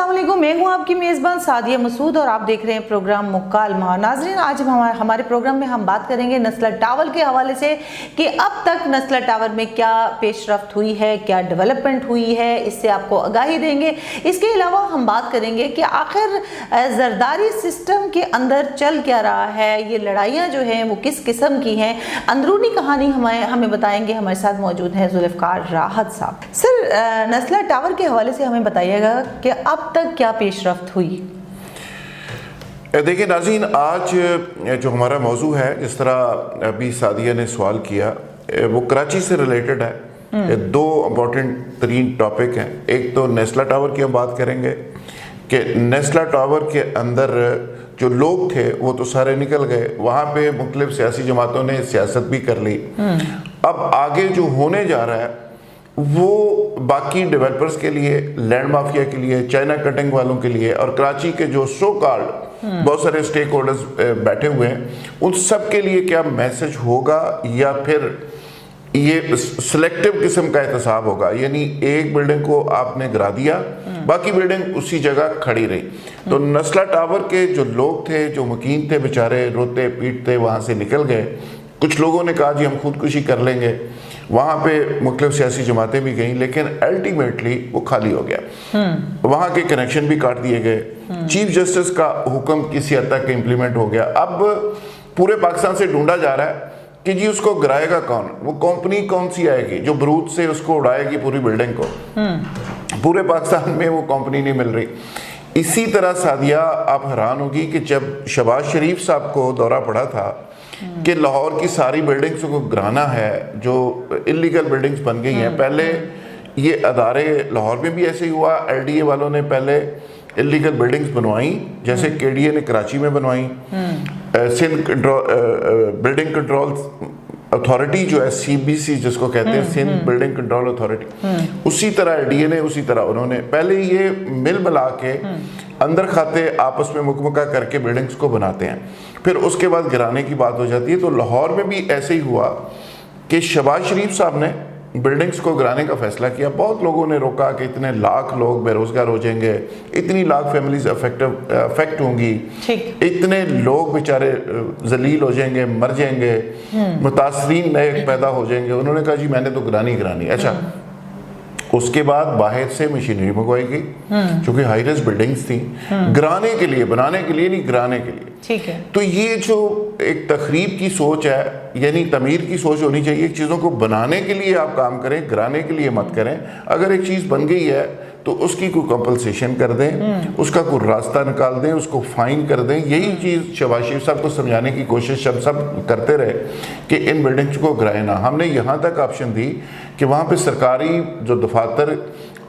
अस्सलाम वालेकुम, मैं हूं आपकी मेज़बान सादिया मसूद और आप देख रहे हैं प्रोग्राम मुकालमा। नाज़रीन, आज हमारे प्रोग्राम में हम बात करेंगे नस्ला टावर के हवाले से कि अब तक नस्ला टावर में क्या पेशरफ्त हुई है, क्या डेवलपमेंट हुई है, इससे आपको आगाही देंगे। इसके अलावा हम बात करेंगे कि आखिर जरदारी सिस्टम के अंदर चल क्या रहा है, ये लड़ाइयाँ जो हैं वो किस किस्म की हैं। अंदरूनी कहानी हमें बताएंगे। हमारे साथ मौजूद हैं जुल्फ़िकार राहत साहब। सर, नस्ला टावर के हवाले से हमें बताइएगा कि अब तक क्या पेशरफ्त हुई। देखिए नाज़रीन, आज जो हमारा मौजू है, जिस तरह अभी सादिया ने सवाल किया, वो कराची से रिलेटेड है। दो इम्पॉर्टेंट तरीन टॉपिक हैं। एक तो नेस्ला टावर की हम बात करेंगे कि नेस्ला टावर के अंदर जो लोग थे वो तो सारे निकल गए, वहाँ पे मुख्तलिफ सियासी जमातों ने सियासत भी कर ली। अब आगे जो होने जा रहा है वो बाकी डेवलपर्स के लिए, लैंड माफिया के लिए, चाइना कटिंग वालों के लिए और कराची के जो सो कॉल्ड बहुत सारे स्टेक होल्डर्स बैठे हुए हैं, उन सब के लिए क्या मैसेज होगा या फिर ये सिलेक्टिव किस्म का एहतसाब होगा, यानी एक बिल्डिंग को आपने गिरा दिया, बाकी बिल्डिंग उसी जगह खड़ी रही। तो नस्ला टावर के जो लोग थे, जो मुकीम थे, बेचारे रोते पीटते वहाँ से निकल गए। कुछ लोगों ने कहा जी हम खुदकुशी कर लेंगे, वहाँ पे मुख्तलिफ सियासी जमातें भी गईं, लेकिन अल्टीमेटली वो खाली हो गया। वहाँ के कनेक्शन भी काट दिए गए। चीफ जस्टिस का हुक्म किसी हद तक इम्प्लीमेंट हो गया। अब पूरे पाकिस्तान से ढूंढा जा रहा है कि जी उसको गिराएगा कौन, वो कंपनी कौन सी आएगी जो बरूद से उसको उड़ाएगी पूरी बिल्डिंग को। पूरे पाकिस्तान में वो कंपनी नहीं मिल रही। इसी तरह सादिया, आप हैरान होगी कि जब शहबाज शरीफ साहब को दौरा पड़ा था कि लाहौर की सारी बिल्डिंग्स को गिराना है, जो इलीगल बिल्डिंग्स बन गई हैं। पहले ये अदारे लाहौर में भी ऐसे ही हुआ, LDA वालों ने पहले इलीगल बिल्डिंग्स बनवाई, जैसे KDA ने कराची में बनवाई। सिंध बिल्डिंग कंट्रोल अथॉरिटी जो है, CBC जिसको कहते हैं, सिंध बिल्डिंग कंट्रोल अथॉरिटी, उसी तरह LDA ने, उसी तरह उन्होंने पहले ये मिल मिला के अंदर खाते आपस में मुकमका करके बिल्डिंग्स को बनाते हैं, फिर उसके बाद गिराने की बात हो जाती है। तो लाहौर में भी ऐसे ही हुआ कि शहबाज शरीफ साहब ने बिल्डिंग्स को गिराने का फैसला किया। बहुत लोगों ने रोका कि इतने लाख लोग बेरोजगार हो जाएंगे, इतनी लाख फैमिलीज अफेक्ट होंगी, इतने लोग बेचारे जलील हो जाएंगे, मर जाएंगे, मुतासरीन नए पैदा हो जाएंगे। उन्होंने कहा जी मैंने तो गिरानी। अच्छा, उसके बाद बाहर से मशीनरी मंगवाई गई, क्योंकि हाई राइज बिल्डिंग्स थी, गिराने के लिए, बनाने के लिए नहीं, गिराने के लिए। ठीक है। तो ये जो एक तखरीब की सोच है, यानी तमीर की सोच होनी चाहिए। चीज़ों को बनाने के लिए आप काम करें, गिराने के लिए मत करें। अगर एक चीज़ बन गई है तो उसकी कोई कंपलसेशन कर दें, उसका कोई रास्ता निकाल दें, उसको फाइन कर दें। यही चीज़ शहबाज शरीफ साहब को समझाने की कोशिश हम सब करते रहे कि इन बिल्डिंग्स को गिराए ना। हमने यहाँ तक ऑप्शन दी कि वहाँ पे सरकारी जो दफातर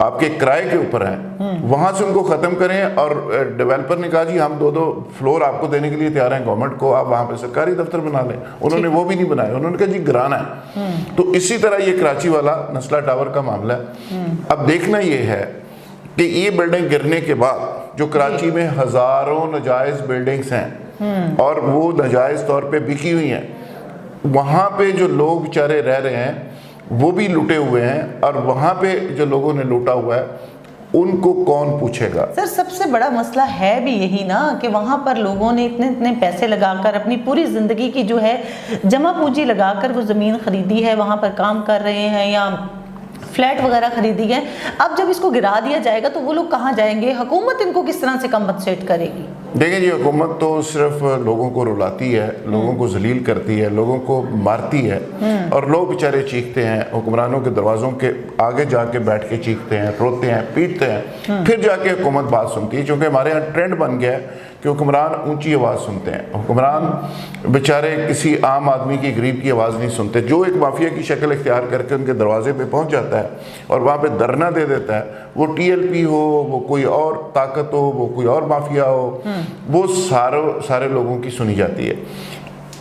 आपके किराए के ऊपर हैं, वहाँ से उनको ख़त्म करें। और डेवलपर ने कहा जी हम 2-2 फ्लोर आपको देने के लिए तैयार हैं गवर्नमेंट को, आप वहाँ पे सरकारी दफ्तर बना लें। उन्होंने वो भी नहीं बनाए, उन्होंने कहा जी गिराना है। तो इसी तरह ये कराची वाला नस्ला टावर का मामला है। अब देखना ये है कि ये बिल्डिंग गिरने के बाद जो कराची में हज़ारों नाजायज़ बिल्डिंग्स हैं और वो नाजायज़ तौर पे बिकी हुई हैं, वहाँ पे जो लोग बेचारे रह रहे हैं वो भी लूटे हुए हैं, और वहाँ पे जो लोगों ने लूटा हुआ है उनको कौन पूछेगा। सर, सबसे बड़ा मसला है भी यही ना कि वहाँ पर लोगों ने इतने पैसे लगाकर अपनी पूरी ज़िंदगी की जो है जमा पूंजी लगाकर वो ज़मीन खरीदी है, वहाँ पर काम कर रहे हैं या फ्लैट वगैरह खरीदी है। अब जब इसको गिरा दिया जाएगा तो वो लोग कहाँ जाएंगे? हुकूमत इनको किस तरह से कंपनसेट करेगी? देखिए जी, हुकूमत तो सिर्फ लोगों को रुलाती है, लोगों को जलील करती है, लोगों को मारती है, और लोग बेचारे चीखते हैं, हुक्मरानों के दरवाज़ों के आगे जाके बैठ के चीखते हैं, रोते हैं, पीटते हैं, फिर जाके हुकूमत बात सुनती है। क्योंकि हमारे यहाँ ट्रेंड बन गया है कि हुक्मरान ऊंची आवाज़ सुनते हैं, हुक्मरान बेचारे किसी आम आदमी की, गरीब की आवाज़ नहीं सुनते। जो एक माफिया की शक्ल इख्तियार करके उनके दरवाजे पे पहुंच जाता है और वहाँ पे धरना दे देता है, वो TLP हो, वो कोई और ताकत हो, वो कोई और माफिया हो, वो सारे लोगों की सुनी जाती है।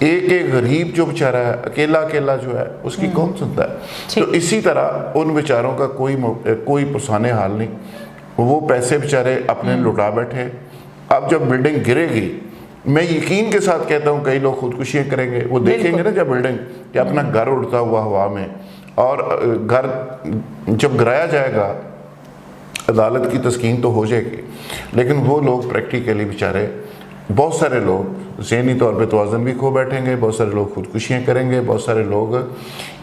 एक गरीब जो बेचारा है, अकेला जो है, उसकी कौन सुनता है? तो इसी तरह उन बेचारों का कोई पुरसाने हाल नहीं। वो पैसे बेचारे अपने लुटा बैठे। अब जब बिल्डिंग गिरेगी, मैं यकीन के साथ कहता हूँ कई लोग खुदकुशियाँ करेंगे। वो देखेंगे ना जब बिल्डिंग कि अपना घर उड़ता हुआ हवा में, और घर जब गिराया जाएगा अदालत की तस्कीन तो हो जाएगी, लेकिन वो लोग प्रैक्टिकली बेचारे, बहुत सारे लोग ज़हनी तौर पे तवाज़ुन भी खो बैठेंगे, बहुत सारे लोग खुदकुशियाँ करेंगे, बहुत सारे लोग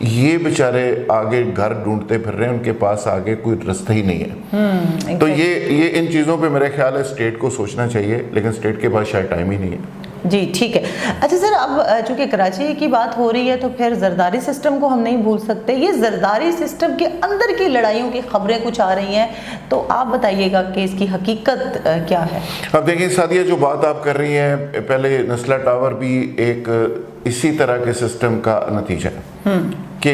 ये बेचारे आगे घर ढूंढते फिर रहे हैं, उनके पास आगे कोई रास्ता ही नहीं है। तो ये इन चीज़ों पे मेरे ख्याल है स्टेट को सोचना चाहिए, लेकिन स्टेट के पास शायद टाइम ही नहीं है। जी ठीक है। अच्छा सर, अब चूंकि कराची की बात हो रही है तो फिर जरदारी सिस्टम को हम नहीं भूल सकते। ये जरदारी सिस्टम के अंदर की लड़ाइयों की खबरें कुछ आ रही हैं, तो आप बताइएगा कि इसकी हकीकत क्या है। अब देखिए सादिया, जो बात आप कर रही हैं, पहले नस्ला टावर भी एक इसी तरह के सिस्टम का नतीजा है कि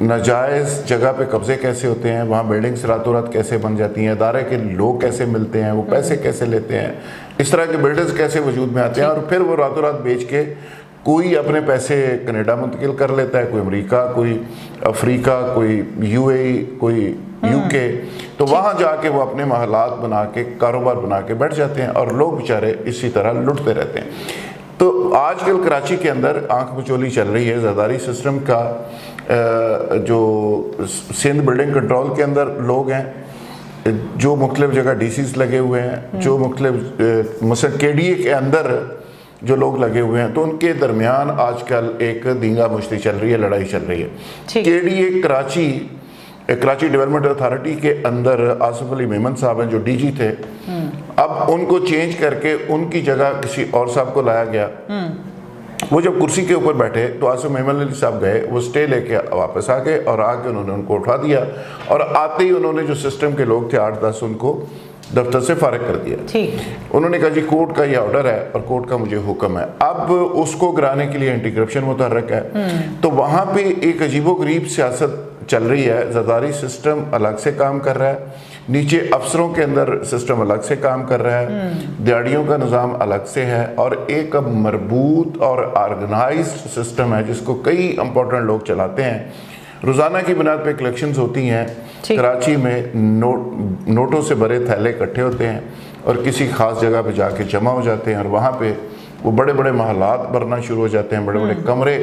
नाजायज़ जगह पे कब्जे कैसे होते हैं, वहाँ बिल्डिंग्स रातों रात कैसे बन जाती हैं, अदारे के लोग कैसे मिलते हैं, वो पैसे कैसे लेते हैं, इस तरह के बिल्डर्स कैसे वजूद में आते हैं, और फिर वो रातों रात बेच के कोई अपने पैसे कनाडा मुंतकिल कर लेता है, कोई अमेरिका, कोई अफ्रीका, कोई यूएई, कोई यूके, तो वहाँ जाके वो अपने महलात बना के कारोबार बना के बैठ जाते हैं और लोग बेचारे इसी तरह लुटते रहते हैं। तो आजकल कराची के अंदर आंख मचोली चल रही है जरदारी सिस्टम का। जो सिंध बिल्डिंग कंट्रोल के अंदर लोग हैं, जो मुख्तलिफ जगह डीसीज लगे हुए हैं, जो मुख्तलिफ मसलन केडीए के अंदर जो लोग लगे हुए हैं, तो उनके दरमियान आजकल एक दींगा मुश्ती चल रही है, लड़ाई चल रही है। केडीए कराची डेवलपमेंट अथॉरिटी के अंदर आसिफ अली मेमन साहब हैं जो डीजी थे, अब उनको चेंज करके उनकी जगह किसी और साहब को लाया गया। वो जब कुर्सी के ऊपर बैठे तो आसिफ मेमन अली साहब गए, वो स्टे लेके वापस आ गए और आके उन्होंने उनको उठा दिया, और आते ही उन्होंने जो सिस्टम के लोग थे 8-10 उनको दफ्तर से फारिग कर दिया। उन्होंने कहा जी कोर्ट का ये ऑर्डर है और कोर्ट का मुझे हुक्म है। अब उसको गिराने के लिए एंटी करप्शन मुतहर्रिक है, तो वहाँ पे एक अजीबोगरीब सियासत चल रही है। जरदारी सिस्टम अलग से काम कर रहा है, नीचे अफसरों के अंदर सिस्टम अलग से काम कर रहा है, दिहाड़ियों का निज़ाम अलग से है, और एक अब मरबूत और ऑर्गेनाइज्ड सिस्टम है जिसको कई इंपॉर्टेंट लोग चलाते हैं। रोज़ाना की बुनियाद पे कलेक्शंस होती हैं कराची में, नोटों से भरे थैले इकट्ठे होते हैं और किसी ख़ास जगह पे जाके जमा हो जाते हैं, और वहाँ पे वो बड़े बड़े महलात बनना शुरू हो जाते हैं, बड़े बड़े कमरे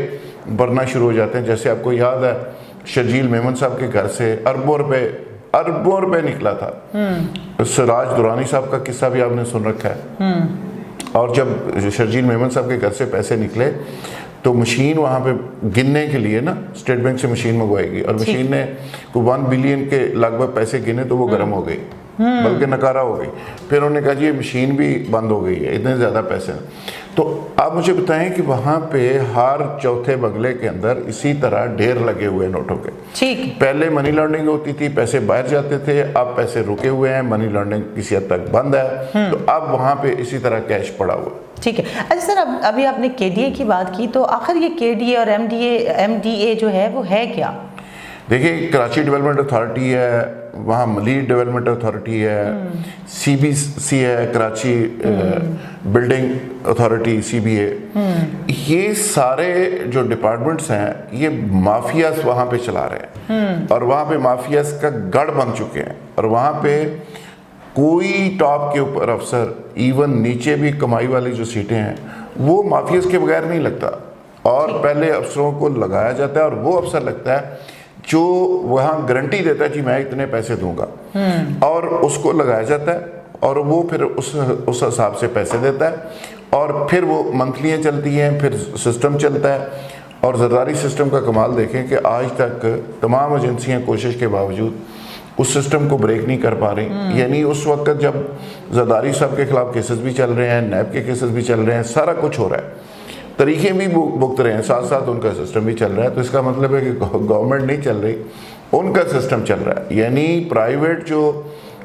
बनना शुरू हो जाते हैं। जैसे आपको याद है शर्जील मेमन साहब के घर से अरबों रुपए निकला था। सिराज दुरानी साहब का किस्सा भी आपने सुन रखा है। और जब शर्जील मेमन साहब के घर से पैसे निकले तो मशीन वहाँ पे गिनने के लिए ना स्टेट बैंक से मशीन मंगवाएगी, और मशीन ने 1 बिलियन के लगभग पैसे गिने तो वो गर्म हो गई, बल्कि नकारा हो गई। फिर उन्होंने कहा जी ये मशीन भी बंद हो गई है, इतने ज़्यादा पैसे। तो आप मुझे बताएं कि वहाँ पे हर चौथे बंगले के अंदर इसी तरह ढेर लगे हुए नोटों के। ठीक, पहले मनी लॉन्ड्रिंग होती थी, पैसे बाहर जाते थे, अब पैसे रुके हुए हैं, मनी लॉन्ड्रिंग किसी हद तक बंद है, तो अब वहाँ पे इसी तरह कैश पड़ा हुआ। ठीक है। अच्छा सर, अभी आपने केडीए की बात की, तो आखिर ये केडीए और एमडीए जो है वो है क्या? देखिए, कराची डेवलपमेंट अथॉरिटी है, वहाँ मलीर डेवलपमेंट अथॉरिटी है, सीबीसी है, कराची बिल्डिंग अथॉरिटी सीबीए, ये सारे जो डिपार्टमेंट्स हैं ये माफियाज वहाँ पे चला रहे हैं, और वहाँ पे माफियाज का गढ़ बन चुके हैं, और वहाँ पे कोई टॉप के ऊपर अफसर, इवन नीचे भी कमाई वाली जो सीटें हैं, वो माफियाज के बगैर नहीं लगता, और पहले अफसरों को लगाया जाता है, और वो अफसर लगता है जो वहाँ गारंटी देता है कि मैं इतने पैसे दूंगा, और उसको लगाया जाता है, और वो फिर उस हिसाब से पैसे देता है, और फिर वो मंथलियाँ चलती हैं, फिर सिस्टम चलता है। और जरदारी सिस्टम का कमाल देखें कि आज तक तमाम एजेंसियाँ कोशिश के बावजूद उस सिस्टम को ब्रेक नहीं कर पा रही। यानी उस वक्त जब जरदारी साहब के खिलाफ केसेस भी चल रहे हैं, नैब के केसेस भी चल रहे हैं, सारा कुछ हो रहा है, तरीके भी भुगत रहे हैं, साथ साथ उनका सिस्टम भी चल रहा है, तो इसका मतलब है कि गवर्नमेंट नहीं चल रही, उनका सिस्टम चल रहा है। यानी प्राइवेट जो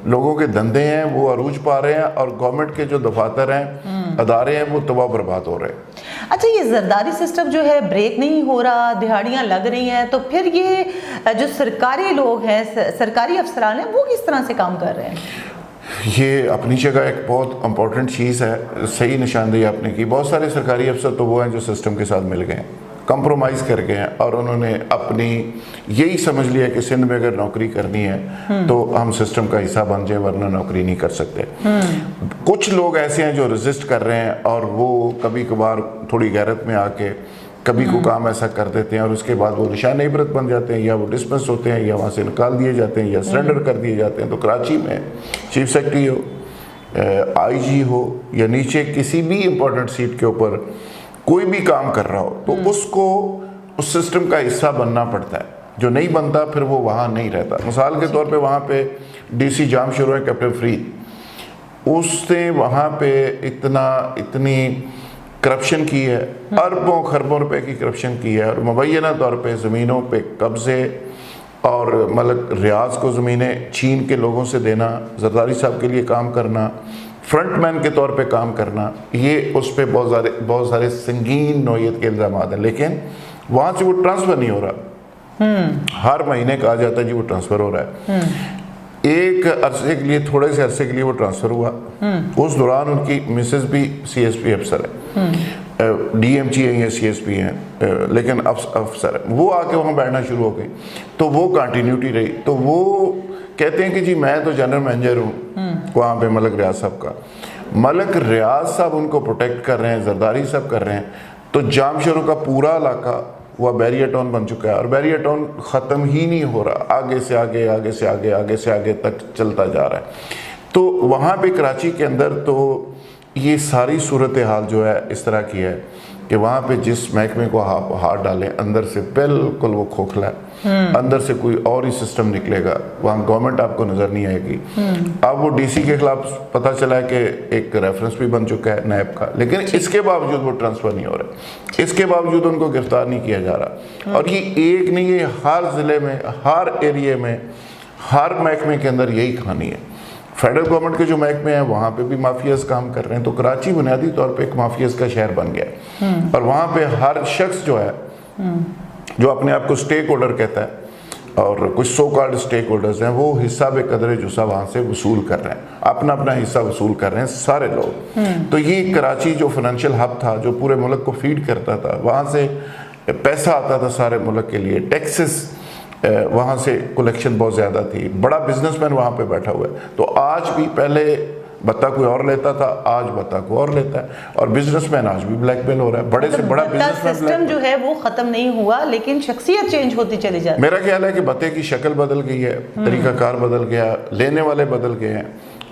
लोगों के धंधे हैं वो अरूज पा रहे हैं, और गवर्नमेंट के जो दफातर हैं, अदारे हैं, वो तबाह बर्बाद हो रहे हैं। अच्छा, ये जरदारी सिस्टम जो है ब्रेक नहीं हो रहा, दिहाड़ियाँ लग रही हैं, तो फिर ये जो सरकारी लोग हैं, सरकारी अफसरान हैं, वो किस तरह से काम कर रहे हैं? ये अपनी जगह एक बहुत इंपॉर्टेंट चीज़ है, सही निशानदेही आपने की। बहुत सारे सरकारी अफसर तो वो हैं जो सिस्टम के साथ मिल गए हैं, कंप्रोमाइज़ कर गए हैं, और उन्होंने अपनी यही समझ लिया कि सिंध में अगर नौकरी करनी है तो हम सिस्टम का हिस्सा बन जाए, वरना नौकरी नहीं कर सकते। कुछ लोग ऐसे हैं जो रेजिस्ट कर रहे हैं, और वो कभी कभार थोड़ी गैरत में आके कभी को काम ऐसा कर देते हैं और उसके बाद वो निशान इबरत बन जाते हैं, या वो डिसमिस होते हैं, या वहाँ से निकाल दिए जाते हैं, या सरेंडर कर दिए जाते हैं। तो कराची में चीफ सेक्रेटरी हो, IG हो, या नीचे किसी भी इम्पोर्टेंट सीट के ऊपर कोई भी काम कर रहा हो तो उसको उस सिस्टम का हिस्सा बनना पड़ता है। जो नहीं बनता फिर वो वहाँ नहीं रहता। मिसाल के तौर पे वहाँ पे DC जाम शुरू है, कैप्टन फरीद, उसने वहाँ पे इतनी करप्शन की है, अरबों खरबों रुपए की करप्शन की है, और मुबैना तौर पे ज़मीनों पे कब्ज़े और मतलब रियाज को ज़मीनें छीन के लोगों से देना, जरदारी साहब के लिए काम करना, फ्रंटमैन के तौर पे काम करना, ये उस पर बहुत सारे संगीन नौयत के इल्ज़ाम हैं। लेकिन वहाँ से वो ट्रांसफ़र नहीं हो रहा। हर महीने कहा जाता है जी वो ट्रांसफ़र हो रहा है। एक अरसे के लिए, थोड़े से अरसे के लिए वो ट्रांसफ़र हुआ। उस दौरान उनकी मिसेस भी CSP अफसर है, DMG है या CSP हैं, लेकिन अफसर है, वो आके वहाँ बैठना शुरू हो गई तो वो कंटिन्यूटी रही। तो वो कहते हैं कि जी मैं तो जनरल मैनेजर हूँ वहाँ पे मलक रियाज साहब का, मलक रियाज साहब उनको प्रोटेक्ट कर रहे हैं, जरदारी साहब कर रहे हैं, तो जाम शरू का पूरा इलाका वह बैरियर टाउन बन चुका है और बैरियर टाउन ख़त्म ही नहीं हो रहा, आगे से आगे, आगे से आगे, आगे से आगे तक चलता जा रहा है। तो वहाँ पे कराची के अंदर तो ये सारी सूरत हाल जो है इस तरह की है कि वहाँ पे जिस महकमे को आप हाथ डालें अंदर से बिल्कुल वो खोखला है, अंदर से कोई और ही सिस्टम निकलेगा, वहाँ गवर्नमेंट आपको नज़र नहीं आएगी। अब वो DC के खिलाफ पता चला है कि एक रेफरेंस भी बन चुका है नैब का, लेकिन इसके बावजूद वो ट्रांसफ़र नहीं हो रहा, इसके बावजूद उनको गिरफ्तार नहीं किया जा रहा। और ये एक नहीं, ये हर ज़िले में, हर एरिए में, हर महकमे के अंदर यही कहानी है। फेडरल गवर्नमेंट के जो महकमे हैं वहाँ पे भी माफियाज काम कर रहे हैं। तो कराची बुनियादी तौर पे एक माफियाज का शहर बन गया और वहाँ पे हर शख्स जो है जो अपने आप को स्टेक होल्डर कहता है और कुछ सो कॉल्ड स्टेक होल्डर्स हैं, वो हिस्सा बेकदर जुस्सा वहाँ से वसूल कर रहे हैं, अपना अपना हिस्सा वसूल कर रहे हैं सारे लोग। तो ये कराची जो फाइनेंशियल हब था, जो पूरे मुल्क को फीड करता था, वहाँ से पैसा आता था सारे मुल्क के लिए, टैक्सेस वहाँ से कलेक्शन बहुत ज़्यादा थी, बड़ा बिजनेसमैन वहाँ पे बैठा हुआ है। तो आज भी, पहले बत्ता कोई और लेता था, आज बत्ता कोई और लेता है, और बिजनेसमैन आज भी ब्लैकमेल हो रहा है, बड़े से बड़ा बिजनेसमैन। सिस्टम जो है वो खत्म नहीं हुआ, लेकिन शख्सियत चेंज होती चली जाती है। मेरा ख्याल है कि बत्ते की शक्ल बदल गई है, तरीकाकार बदल गया, लेने वाले बदल गए हैं,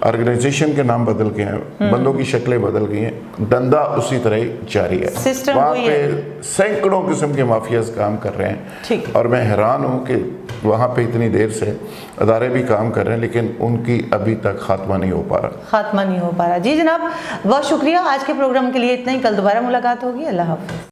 ऑर्गेनाइजेशन के नाम बदल गए हैं, बंदों की शक्लें बदल गई हैं, धंधा उसी तरह ही जारी है। वहाँ पे सैकड़ों किस्म के माफियाज काम कर रहे हैं और मैं हैरान हूँ कि वहाँ पे इतनी देर से अदारे भी काम कर रहे हैं लेकिन उनकी अभी तक खात्मा नहीं हो पा रहा। जी जनाब, बहुत शुक्रिया। आज के प्रोग्राम के लिए इतना ही, कल दोबारा मुलाकात होगी। अल्लाह हाफ़िज़।